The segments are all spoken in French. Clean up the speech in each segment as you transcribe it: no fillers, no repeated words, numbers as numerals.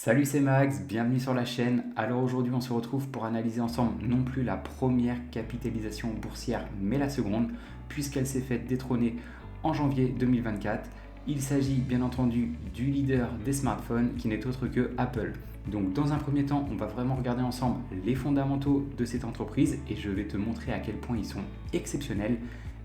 Salut, c'est Max, bienvenue sur la chaîne. Alors aujourd'hui on se retrouve pour analyser ensemble non plus la première capitalisation boursière mais la seconde, puisqu'elle s'est faite détrôner en janvier 2024. Il s'agit bien entendu du leader des smartphones qui n'est autre que Apple. Donc dans un premier temps, on va vraiment regarder ensemble les fondamentaux de cette entreprise et je vais te montrer à quel point ils sont exceptionnels.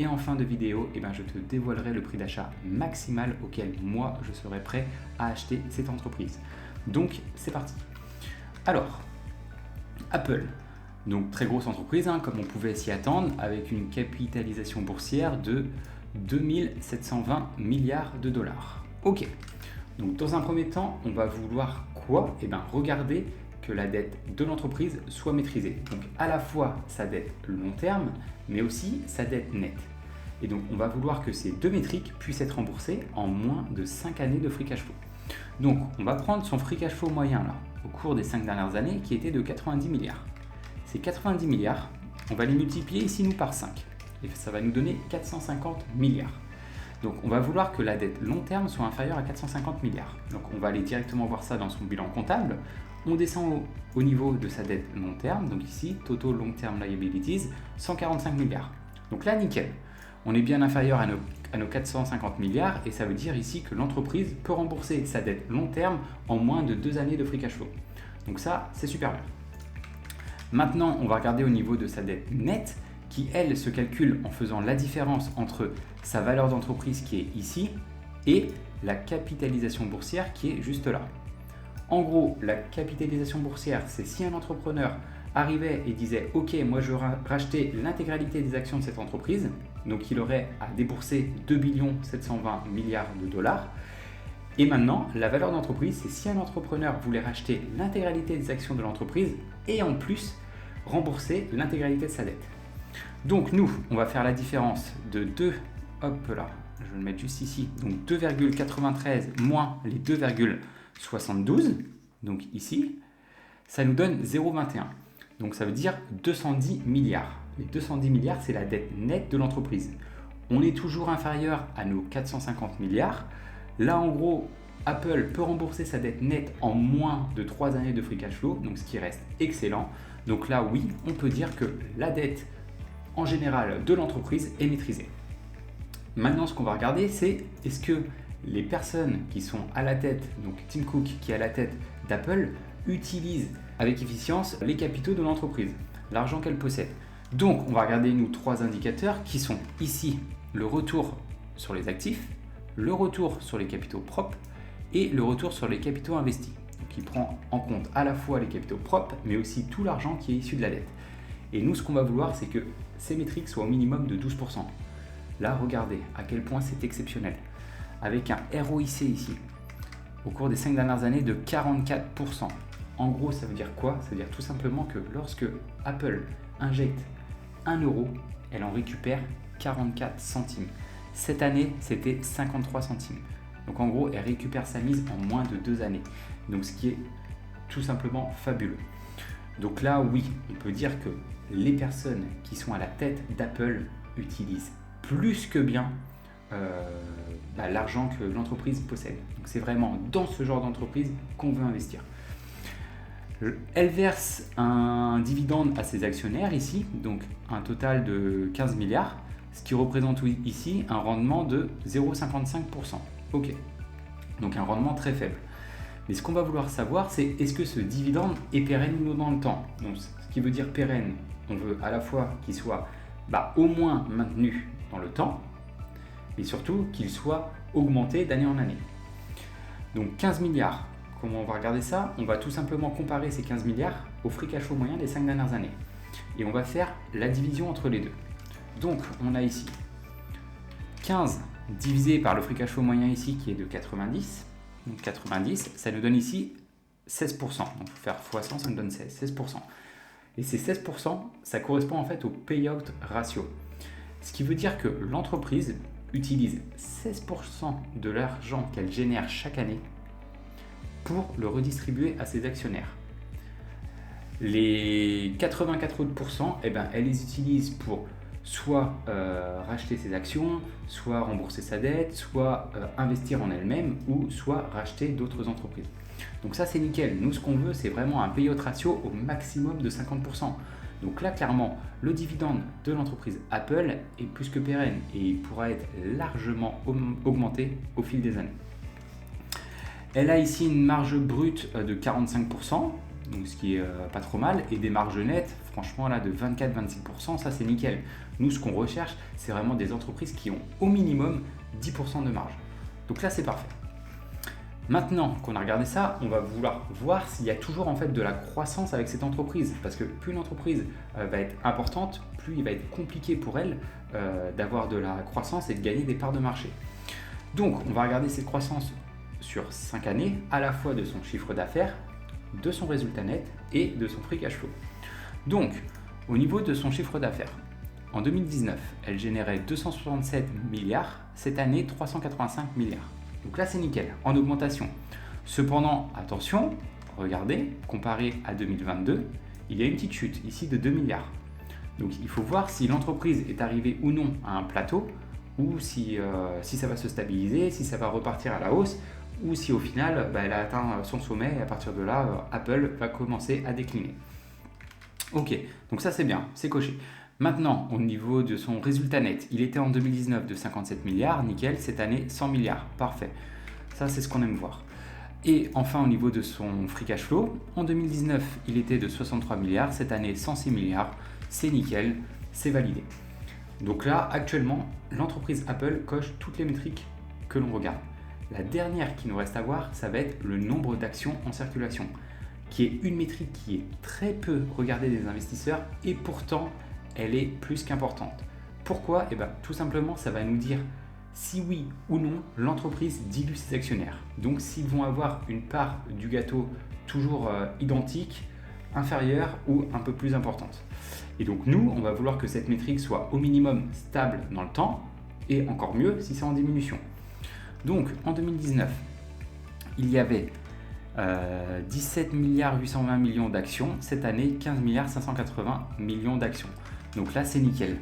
Et en fin de vidéo, je te dévoilerai le prix d'achat maximal auquel moi je serai prêt à acheter cette entreprise. Donc c'est parti. Alors, Apple, donc très grosse entreprise, comme on pouvait s'y attendre, avec une capitalisation boursière de 2720 milliards de dollars. Ok, donc dans un premier temps, on va vouloir quoi? Regarder que la dette de l'entreprise soit maîtrisée. Donc à la fois sa dette long terme, mais aussi sa dette nette. Et donc on va vouloir que ces deux métriques puissent être remboursées en moins de 5 années de free cash flow. Donc on va prendre son free cash flow moyen là, au cours des 5 dernières années qui était de 90 milliards. Ces 90 milliards, on va les multiplier ici nous par 5 et ça va nous donner 450 milliards. Donc on va vouloir que la dette long terme soit inférieure à 450 milliards. Donc on va aller directement voir ça dans son bilan comptable. On descend au niveau de sa dette long terme, donc ici Total Long Term Liabilities, 145 milliards. Donc là nickel, on est bien inférieur à nos 450 milliards et ça veut dire ici que l'entreprise peut rembourser sa dette long terme en moins de 2 années de free cash flow. Donc ça, c'est super bien. Maintenant, on va regarder au niveau de sa dette nette qui, elle, se calcule en faisant la différence entre sa valeur d'entreprise qui est ici et la capitalisation boursière qui est juste là. En gros, la capitalisation boursière, c'est si un entrepreneur arrivait et disait « Ok, moi je veux racheter l'intégralité des actions de cette entreprise », donc il aurait à débourser 2 720 milliards de dollars. Et maintenant, la valeur d'entreprise, c'est si un entrepreneur voulait racheter l'intégralité des actions de l'entreprise et en plus rembourser l'intégralité de sa dette. Donc nous, on va faire la différence de 2, hop là, je vais le mettre juste ici, donc 2,93 moins les 2,72, donc ici, ça nous donne 0,21. Donc ça veut dire 210 milliards. Les 210 milliards, c'est la dette nette de l'entreprise. On est toujours inférieur à nos 450 milliards. Là, en gros, Apple peut rembourser sa dette nette en moins de 3 années de free cash flow, donc ce qui reste excellent. Donc là, oui, on peut dire que la dette en général de l'entreprise est maîtrisée. Maintenant, ce qu'on va regarder, c'est est-ce que les personnes qui sont à la tête, donc Tim Cook qui est à la tête d'Apple, utilisent avec efficience les capitaux de l'entreprise, l'argent qu'elle possède. Donc, on va regarder nous 3 indicateurs qui sont ici le retour sur les actifs, le retour sur les capitaux propres et le retour sur les capitaux investis. Donc, il prend en compte à la fois les capitaux propres, mais aussi tout l'argent qui est issu de la dette. Et nous, ce qu'on va vouloir, c'est que ces métriques soient au minimum de 12%. Là, regardez à quel point c'est exceptionnel. Avec un ROIC ici, au cours des 5 dernières années, de 44%. En gros, ça veut dire quoi? Ça veut dire tout simplement que lorsque Apple injecte 1 euro, elle en récupère 44 centimes. Cette année, c'était 53 centimes. Donc en gros, elle récupère sa mise en moins de 2 années. Donc ce qui est tout simplement fabuleux. Donc là, oui, on peut dire que les personnes qui sont à la tête d'Apple utilisent plus que bien l'argent que l'entreprise possède. Donc c'est vraiment dans ce genre d'entreprise qu'on veut investir. Elle verse un dividende à ses actionnaires ici, donc un total de 15 milliards, ce qui représente ici un rendement de 0,55%. Ok, donc un rendement très faible. Mais ce qu'on va vouloir savoir, c'est est-ce que ce dividende est pérenne ou non dans le temps. Donc, ce qui veut dire pérenne, on veut à la fois qu'il soit au moins maintenu dans le temps, mais surtout qu'il soit augmenté d'année en année. Donc 15 milliards. Comment on va regarder ça? On va tout simplement comparer ces 15 milliards au free cash flow moyen des 5 dernières années. Et on va faire la division entre les deux. Donc on a ici 15 divisé par le free cash flow moyen ici qui est de 90. Donc 90, ça nous donne ici 16%. Donc il faut faire x 100, ça nous donne 16%. Et ces 16%, ça correspond en fait au payout ratio. Ce qui veut dire que l'entreprise utilise 16% de l'argent qu'elle génère chaque année pour le redistribuer à ses actionnaires. Les 84 autres %, elle les utilise pour soit racheter ses actions, soit rembourser sa dette, soit investir en elle-même ou soit racheter d'autres entreprises. Donc ça, c'est nickel. Nous, ce qu'on veut, c'est vraiment un payout ratio au maximum de 50%. Donc là, clairement, le dividende de l'entreprise Apple est plus que pérenne et il pourra être largement augmenté au fil des années. Elle a ici une marge brute de 45%, donc ce qui est pas trop mal, et des marges nettes, franchement là, de 24-26%, ça c'est nickel. Nous, ce qu'on recherche, c'est vraiment des entreprises qui ont au minimum 10% de marge. Donc là, c'est parfait. Maintenant qu'on a regardé ça, on va vouloir voir s'il y a toujours en fait de la croissance avec cette entreprise. Parce que plus une entreprise va être importante, plus il va être compliqué pour elle d'avoir de la croissance et de gagner des parts de marché. Donc on va regarder cette croissance sur 5 années, à la fois de son chiffre d'affaires, de son résultat net et de son free cash flow. Donc au niveau de son chiffre d'affaires, en 2019, elle générait 267 milliards, cette année 385 milliards. Donc là, c'est nickel, en augmentation. Cependant, attention, regardez, comparé à 2022, il y a une petite chute ici de 2 milliards. Donc il faut voir si l'entreprise est arrivée ou non à un plateau, ou si ça va se stabiliser, si ça va repartir à la hausse, ou si au final, elle a atteint son sommet et à partir de là, Apple va commencer à décliner. Ok, donc ça c'est bien, c'est coché. Maintenant, au niveau de son résultat net, il était en 2019 de 57 milliards, nickel, cette année 100 milliards, parfait. Ça, c'est ce qu'on aime voir. Et enfin, au niveau de son free cash flow, en 2019, il était de 63 milliards, cette année 106 milliards, c'est nickel, c'est validé. Donc là, actuellement, l'entreprise Apple coche toutes les métriques que l'on regarde. La dernière qui nous reste à voir, ça va être le nombre d'actions en circulation, qui est une métrique qui est très peu regardée des investisseurs et pourtant elle est plus qu'importante. Pourquoi ? Tout simplement, ça va nous dire si oui ou non l'entreprise dilue ses actionnaires. Donc s'ils vont avoir une part du gâteau toujours identique, inférieure ou un peu plus importante. Et donc nous, on va vouloir que cette métrique soit au minimum stable dans le temps et encore mieux si c'est en diminution. Donc en 2019, il y avait 17 milliards 820 millions d'actions, cette année 15 milliards 580 millions d'actions. Donc là, c'est nickel.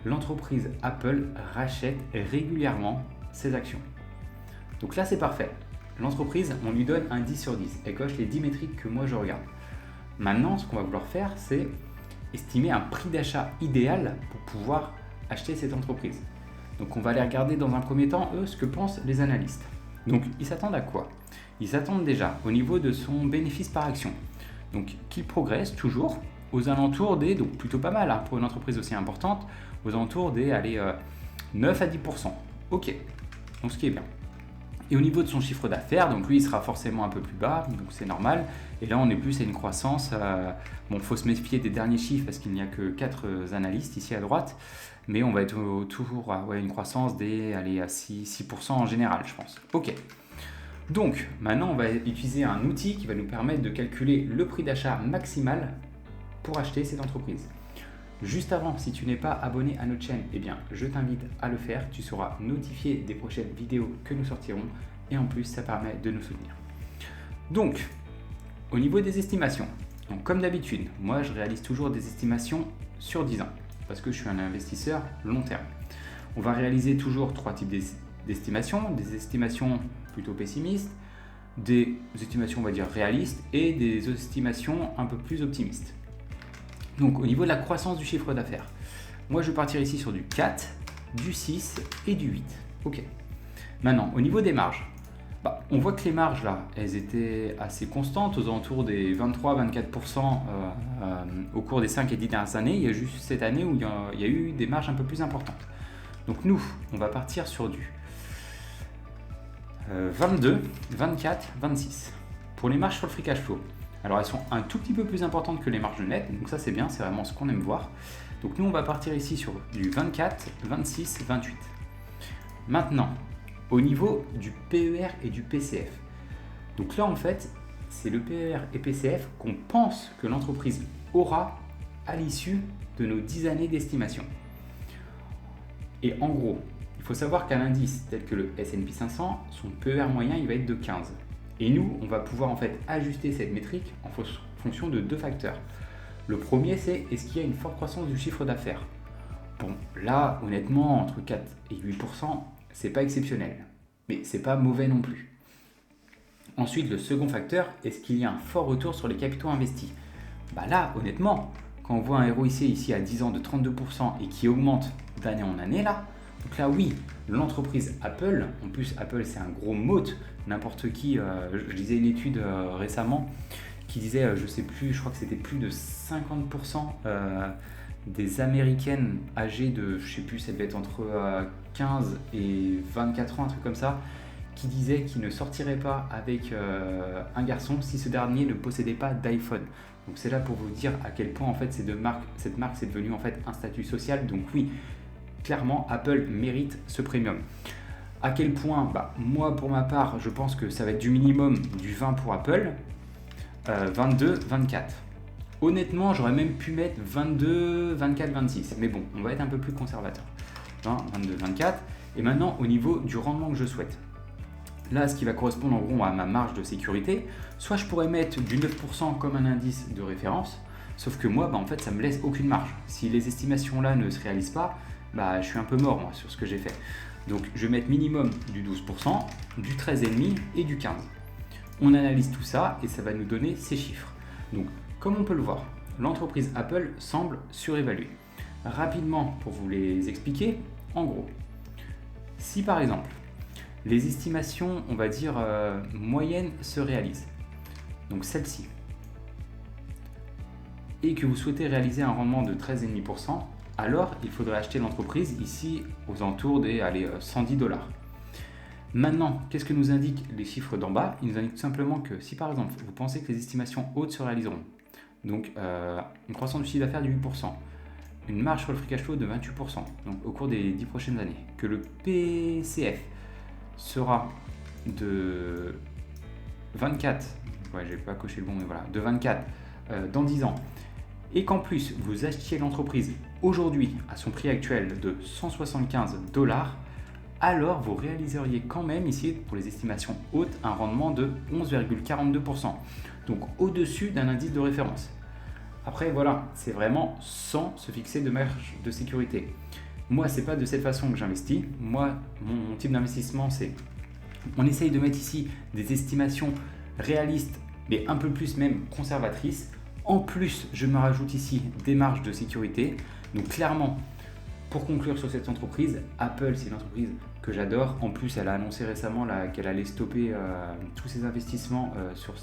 L'entreprise Apple rachète régulièrement ses actions. Donc là, c'est parfait. L'entreprise, on lui donne un 10 sur 10. Elle coche les 10 métriques que moi je regarde. Maintenant, ce qu'on va vouloir faire, c'est estimer un prix d'achat idéal pour pouvoir acheter cette entreprise. Donc on va aller regarder dans un premier temps, ce que pensent les analystes. Donc ils s'attendent à quoi ? Ils s'attendent déjà au niveau de son bénéfice par action. Donc qu'il progresse toujours aux alentours des, donc plutôt pas mal pour une entreprise aussi importante, aux alentours des 9 à 10%. Ok, donc ce qui est bien. Et au niveau de son chiffre d'affaires, donc lui il sera forcément un peu plus bas, donc c'est normal. Et là on est plus à une croissance, il faut se méfier des derniers chiffres parce qu'il n'y a que 4 analystes ici à droite, mais on va être toujours à une croissance des 6% en général je pense. Ok. Donc maintenant on va utiliser un outil qui va nous permettre de calculer le prix d'achat maximal pour acheter cette entreprise. Juste avant, si tu n'es pas abonné à notre chaîne, je t'invite à le faire. Tu seras notifié des prochaines vidéos que nous sortirons et en plus, ça permet de nous soutenir. Donc, au niveau des estimations, donc comme d'habitude, moi je réalise toujours des estimations sur 10 ans parce que je suis un investisseur long terme. On va réaliser toujours 3 types d'estimations, des estimations plutôt pessimistes, des estimations on va dire réalistes et des estimations un peu plus optimistes. Donc au niveau de la croissance du chiffre d'affaires, moi je vais partir ici sur du 4, du 6 et du 8. Ok. Maintenant, au niveau des marges, on voit que les marges là, elles étaient assez constantes, aux alentours des 23-24% au cours des 5 et 10 dernières années. Il y a juste cette année où il y a eu des marges un peu plus importantes. Donc nous, on va partir sur du 22, 24, 26. Pour les marges sur le free cash flow, alors elles sont un tout petit peu plus importantes que les marges nettes, donc ça c'est bien, c'est vraiment ce qu'on aime voir. Donc nous on va partir ici sur du 24, 26, 28. Maintenant, au niveau du PER et du PCF. Donc là en fait, c'est le PER et PCF qu'on pense que l'entreprise aura à l'issue de nos 10 années d'estimation. Et en gros, il faut savoir qu'un indice tel que le S&P 500, son PER moyen il va être de 15. Et nous, on va pouvoir en fait ajuster cette métrique en fonction de 2 facteurs. Le premier, c'est est-ce qu'il y a une forte croissance du chiffre d'affaires ? Bon, là, honnêtement, entre 4 et 8%, c'est pas exceptionnel, mais c'est pas mauvais non plus. Ensuite, le second facteur, est-ce qu'il y a un fort retour sur les capitaux investis? Là, honnêtement, quand on voit un ROIC ici à 10 ans de 32% et qui augmente d'année en année, donc là, oui, l'entreprise Apple, en plus Apple c'est un gros moat, n'importe qui, je lisais une étude récemment qui disait, je sais plus, je crois que c'était plus de 50% des Américaines âgées de, je sais plus, ça devait être entre 15 et 24 ans, un truc comme ça, qui disaient qu'ils ne sortiraient pas avec un garçon si ce dernier ne possédait pas d'iPhone. Donc c'est là pour vous dire à quel point en fait cette marque c'est devenu en fait un statut social. Donc oui, clairement Apple mérite ce premium. À quel point? Moi pour ma part, je pense que ça va être du minimum du 20 pour Apple, 22, 24. Honnêtement, j'aurais même pu mettre 22, 24, 26. Mais bon, on va être un peu plus conservateur. 20, 22, 24. Et maintenant, au niveau du rendement que je souhaite. Là, ce qui va correspondre en gros à ma marge de sécurité, soit je pourrais mettre du 9% comme un indice de référence, sauf que moi, en fait, ça me laisse aucune marge. Si les estimations là ne se réalisent pas, je suis un peu mort moi sur ce que j'ai fait. Donc, je vais mettre minimum du 12%, du 13,5% et du 15%. On analyse tout ça et ça va nous donner ces chiffres. Donc, comme on peut le voir, l'entreprise Apple semble surévaluée. Rapidement, pour vous les expliquer, en gros, si par exemple, les estimations, on va dire, moyennes se réalisent, donc celle-ci, et que vous souhaitez réaliser un rendement de 13,5%, alors il faudrait acheter l'entreprise ici aux alentours des 110$. Maintenant, qu'est-ce que nous indiquent les chiffres d'en bas? Ils nous indiquent tout simplement que si par exemple vous pensez que les estimations hautes se réaliseront, donc une croissance du chiffre d'affaires de 8%, une marge sur le free cash flow de 28% donc au cours des 10 prochaines années, que le PCF sera de 24, j'ai pas coché le bon, mais voilà, de 24 dans 10 ans, et qu'en plus vous achetiez l'entreprise aujourd'hui à son prix actuel de 175$, alors vous réaliseriez quand même ici, pour les estimations hautes, un rendement de 11,42%, donc au-dessus d'un indice de référence. Après voilà, c'est vraiment sans se fixer de marge de sécurité. Moi, c'est pas de cette façon que j'investis. Moi, mon type d'investissement, c'est on essaye de mettre ici des estimations réalistes, mais un peu plus même conservatrices. En plus, je me rajoute ici des marges de sécurité. Donc clairement, pour conclure sur cette entreprise, Apple, c'est une entreprise que j'adore. En plus, elle a annoncé récemment qu'elle allait stopper tous ses investissements sur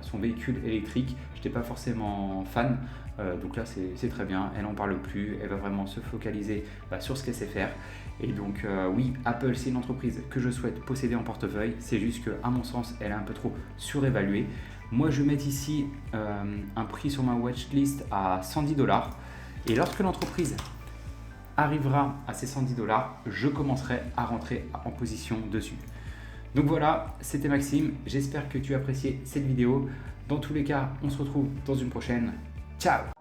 son véhicule électrique. Je n'étais pas forcément fan, donc là c'est très bien. Elle n'en parle plus, elle va vraiment se focaliser sur ce qu'elle sait faire. Et donc oui, Apple, c'est une entreprise que je souhaite posséder en portefeuille. C'est juste qu'à mon sens, elle est un peu trop surévaluée. Moi, je vais mettre ici un prix sur ma watchlist à 110$. Et lorsque l'entreprise arrivera à ces 110$, je commencerai à rentrer en position dessus. Donc voilà, c'était Maxime, j'espère que tu as apprécié cette vidéo. Dans tous les cas, on se retrouve dans une prochaine. Ciao!